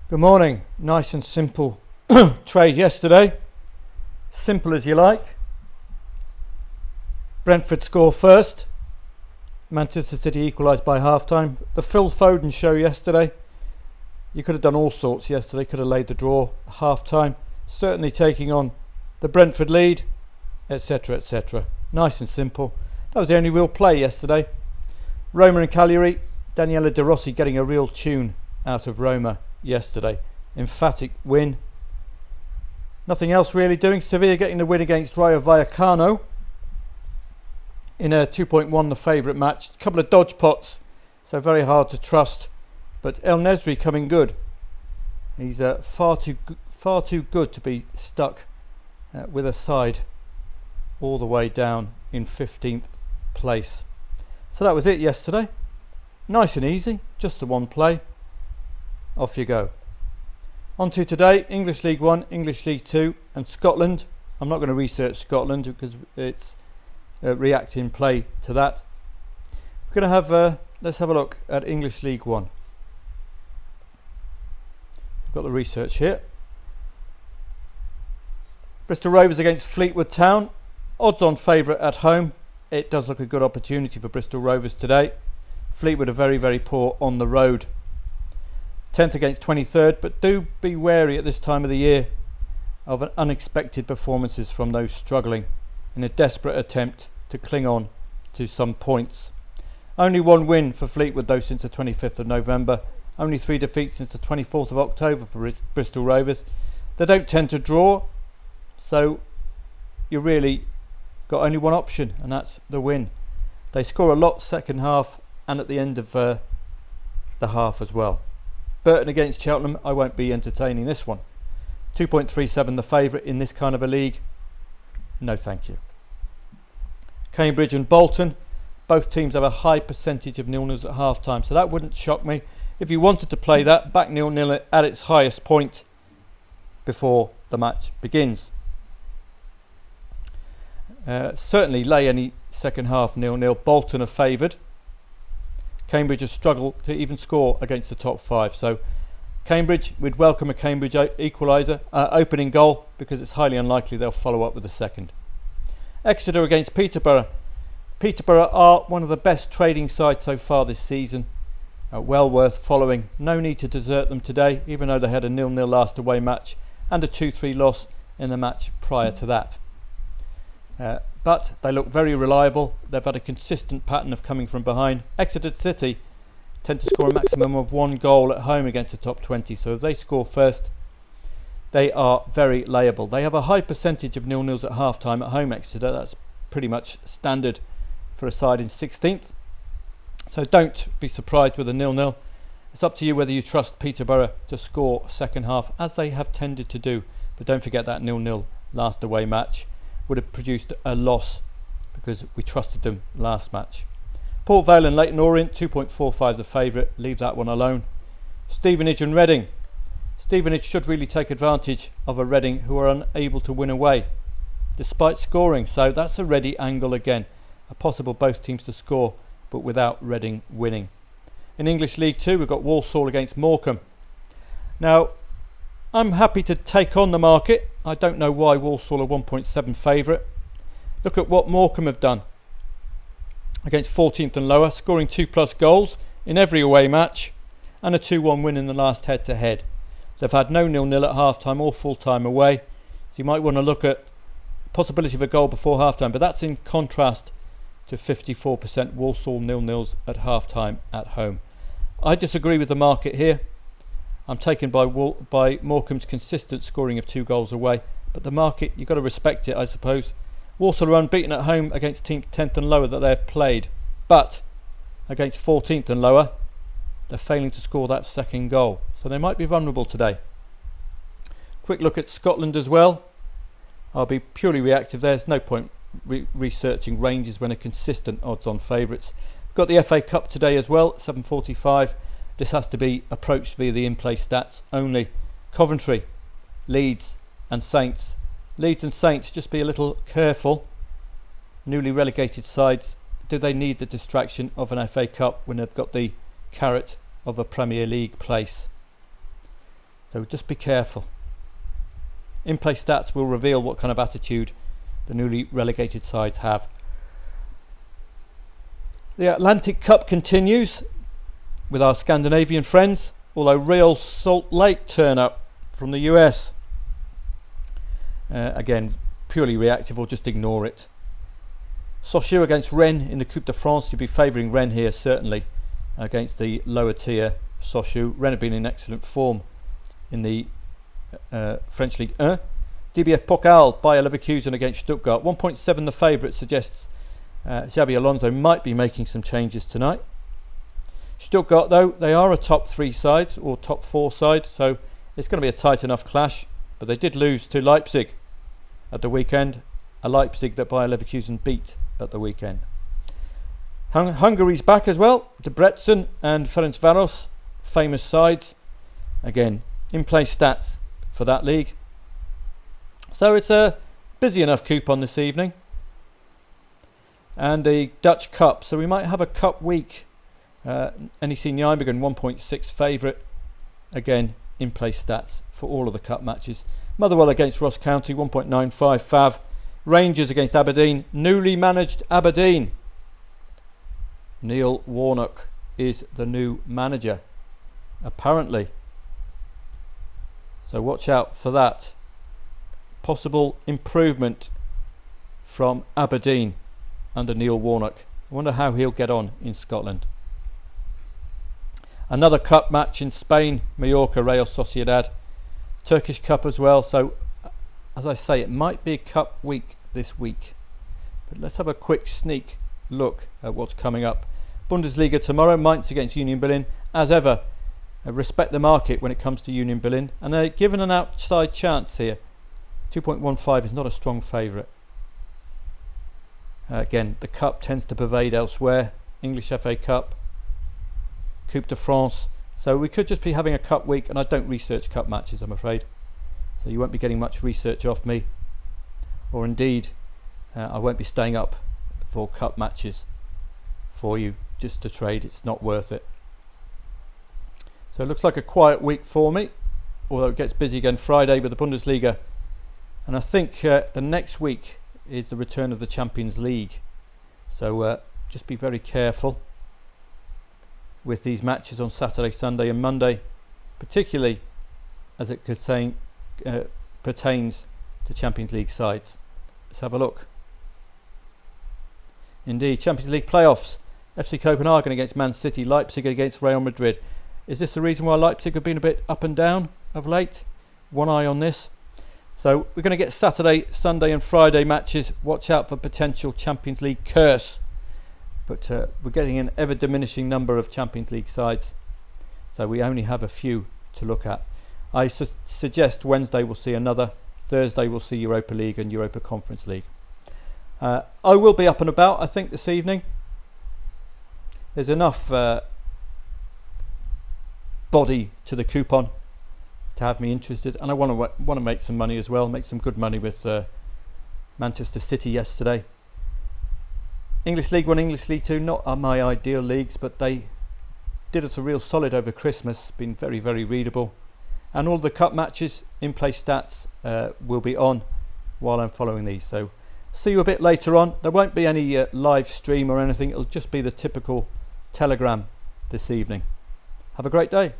Good morning. Nice and simple trade yesterday. Simple as you like. Brentford score first. Manchester City equalised by half-time. The Phil Foden show yesterday. You could have done all sorts yesterday. Could have laid the draw half-time. Certainly taking on the Brentford lead, etc, etc. Nice and simple. That was the only real play yesterday. Roma and Cagliari. Daniele De Rossi getting a real tune out of Roma yesterday. Emphatic win. Nothing else really doing. Sevilla getting the win against Rayo Vallecano in a 2.1, the favourite match. A couple of dodge pots, so very hard to trust. But El Nesri coming good. He's far too good to be stuck with a side all the way down in 15th place. So that was it yesterday. Nice and easy, just the one play. Off you go. On to today, English League 1, English League 2 and Scotland. I'm not going to research Scotland because it's reacting play to that. We're going to have, let's have a look at English League 1. I've got the research here. Bristol Rovers against Fleetwood Town. Odds on favourite at home. It does look a good opportunity for Bristol Rovers today. Fleetwood are very, very poor on the road. 10th against 23rd, but do be wary at this time of the year of unexpected performances from those struggling in a desperate attempt to cling on to some points. Only one win for Fleetwood though since the 25th of November. Only 3 defeats since the 24th of October for Bristol Rovers. They don't tend to draw, so you really got only one option, and that's the win. They score a lot second half and at the end of the half as well. Burton against Cheltenham, I won't be entertaining this one. 2.37 the favourite in this kind of a league. No thank you. Cambridge and Bolton, both teams have a high percentage of nil-nils at half-time, so that wouldn't shock me. If you wanted to play that, back nil-nil at its highest point before the match begins. Certainly lay any second half nil-nil. Bolton are favoured. Cambridge has struggled to even score against the top 5. So Cambridge, we'd welcome a Cambridge equaliser, opening goal, because it's highly unlikely they'll follow up with a second. Exeter against Peterborough. Peterborough are one of the best trading sides so far this season. Well worth following. No need to desert them today, even though they had a 0-0 last away match and a 2-3 loss in the match prior to that. But they look very reliable. They've had a consistent pattern of coming from behind. Exeter City tend to score a maximum of 1 goal at home against the top 20. So if they score first, they are very layable. They have a high percentage of nil-nils at half-time at home, Exeter. That's pretty much standard for a side in 16th. So don't be surprised with a 0-0. It's up to you whether you trust Peterborough to score second half, as they have tended to do. But don't forget that 0-0 last away match would have produced a loss because we trusted them last match. Port Vale and Leyton Orient, 2.45 the favourite. Leave that one alone. Stevenage and Reading. Stevenage should really take advantage of a Reading who are unable to win away despite scoring. So that's a ready angle again. A possible both teams to score, but without Reading winning. In English League 2, we've got Walsall against Morecambe. Now, I'm happy to take on the market. I don't know why Walsall are 1.7 favourite. Look at what Morecambe have done against 14th and lower, scoring 2+ goals in every away match and a 2-1 win in the last head-to-head. They've had no 0-0 at half-time or full-time away, so you might want to look at the possibility of a goal before half-time, but that's in contrast to 54% Walsall 0-0s at half-time at home. I disagree with the market here. I'm taken by Morecambe's consistent scoring of 2 goals away, but the market, you've got to respect it, I suppose. Walsall are unbeaten at home against 10th and lower that they have played, but against 14th and lower, they're failing to score that second goal, so they might be vulnerable today. Quick look at Scotland as well. I'll be purely reactive. There's no point researching ranges when a consistent odds-on favourites. We've got the FA Cup today as well, 7:45. This has to be approached via the in-play stats only. Coventry, Leeds and Saints. Leeds and Saints, just be a little careful. Newly relegated sides, do they need the distraction of an FA Cup when they've got the carrot of a Premier League place? So just be careful. In-play stats will reveal what kind of attitude the newly relegated sides have. The Atlantic Cup continues with our Scandinavian friends, although Real Salt Lake turn up from the US. Again, purely reactive, or just ignore it. Sochaux against Rennes in the Coupe de France. You'll be favouring Rennes here, certainly, against the lower tier Sochaux. Rennes have been in excellent form in the French Ligue 1. DBF Pokal, Bayer Leverkusen against Stuttgart. 1.7 the favourite suggests Xabi Alonso might be making some changes tonight. Stuttgart, though, they are a top 3 side or top 4 side, so it's going to be a tight enough clash. But they did lose to Leipzig at the weekend, a Leipzig that Bayer Leverkusen beat at the weekend. Hungary's back as well. Debrecen and Ferencváros, famous sides. Again, in-play stats for that league. So it's a busy enough coupon this evening. And the Dutch Cup, so we might have a cup week. NEC Nijmegen 1.6 favourite. Again, in-play stats for all of the cup matches. Motherwell against Ross County 1.95 fav. Rangers against Aberdeen, newly managed Aberdeen. Neil Warnock is the new manager, apparently. So watch out for that. Possible improvement from Aberdeen under Neil Warnock. I wonder how he'll get on in Scotland. Another cup match in Spain, Mallorca, Real Sociedad. Turkish Cup as well. So, as I say, it might be a cup week this week. But let's have a quick sneak look at what's coming up. Bundesliga tomorrow, Mainz against Union Berlin. As ever, respect the market when it comes to Union Berlin. And they're given an outside chance here. 2.15 is not a strong favourite. Again, the cup tends to pervade elsewhere. English FA Cup, Coupe de France. So we could just be having a cup week, and I don't research cup matches, I'm afraid. So you won't be getting much research off me. Or indeed, I won't be staying up for cup matches for you just to trade. It's not worth it. So it looks like a quiet week for me, although it gets busy again Friday with the Bundesliga. And I think the next week is the return of the Champions League. So just be very careful with these matches on Saturday, Sunday and Monday, particularly as it pertains to Champions League sides. Let's have a look. Indeed, Champions League playoffs. FC Copenhagen against Man City, Leipzig against Real Madrid. Is this the reason why Leipzig have been a bit up and down of late? One eye on this. So we're going to get Saturday, Sunday and Friday matches. Watch out for potential Champions League curse. But we're getting an ever diminishing number of Champions League sides. So we only have a few to look at. I suggest Wednesday we'll see another. Thursday we'll see Europa League and Europa Conference League. I will be up and about, I think, this evening. There's enough body to the coupon to have me interested, and I want to make some money as well. Make some good money with Manchester City yesterday. English League 1, English League 2, not are my ideal leagues, but they did us a real solid over Christmas. Been very, very readable. And all the cup matches, in-play stats will be on while I'm following these. So see you a bit later on. There won't be any live stream or anything. It'll just be the typical telegram this evening. Have a great day.